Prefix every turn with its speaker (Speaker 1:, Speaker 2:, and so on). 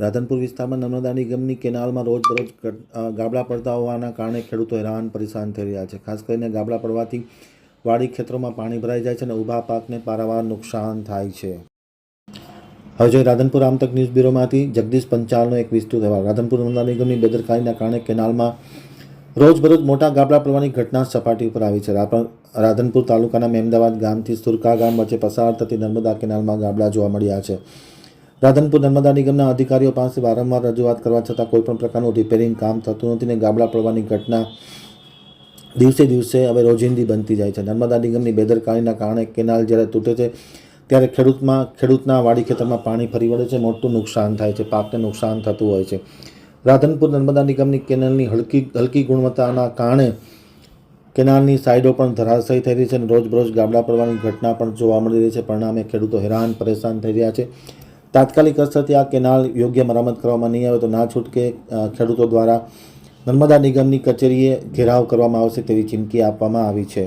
Speaker 1: રાધનપુર વિસ્તારમાં નર્મદા નિગમની કેનાલમાં રોજબરોજ ગાબડા પડતા હોવાના કારણે ખેડૂતો હેરાન પરેશાન થઈ રહ્યા છે. ખાસ કરીને ગાબડા પડવાથી વાડી ખેતરોમાં પાણી ભરાઈ જાય છે અને ઊભા પાકને પારાવાર નુકસાન થાય છે. હવે જોઈએ રાધનપુર આમતક ન્યૂઝ બ્યુરોમાંથી જગદીશ પંચાલનો એક વિસ્તૃત અહેવાલ. રાધનપુર નર્મદા નિગમની બેદરકારીના કારણે કેનાલમાં રોજબરોજ મોટા ગાબડા પડવાની ઘટના સપાટી ઉપર આવી છે. રાધનપુર તાલુકાના મેમદાવાદ ગામથી સુરકા ગામ વચ્ચે પસાર થતી નર્મદા કેનાલમાં ગાબડા જોવા મળ્યા છે. રાધનપુર નર્મદા નિગમના અધિકારીઓ પાસે વારંવાર રજૂઆત કરવા છતાં કોઈપણ પ્રકારનું રિપેરિંગ કામ થતું નથી ને ગાબડા પડવાની ઘટના દિવસે દિવસે હવે રોજિંદી બનતી જાય છે. નર્મદા નિગમની બેદરકારીના કારણે કેનાલ જ્યારે તૂટે છે ત્યારે ખેડૂતના વાડી ખેતરમાં પાણી ફરી વળે છે, મોટું નુકસાન થાય છે, પાકને નુકસાન થતું હોય છે. રાધનપુર નર્મદા નિગમની કેનાલની હલકી ગુણવત્તાના કારણે કેનાલની સાઈડો પણ ધરાશાયી થઈ રહી છે અને રોજબરોજ ગાબડા પડવાની ઘટના પણ જોવા મળી રહી છે. પરિણામે ખેડૂતો હેરાન પરેશાન થઈ રહ્યા છે. તાત્કાલિક અસરથી આ કેનાલ યોગ્ય મરામત કરવામાં નહીં આવે તો ના છૂટકે ખેડૂતો દ્વારા નર્મદા નિગમની કચેરીએ ઘેરાવ કરવામાં આવશે તેવી ચીમકી આપવામાં આવી છે.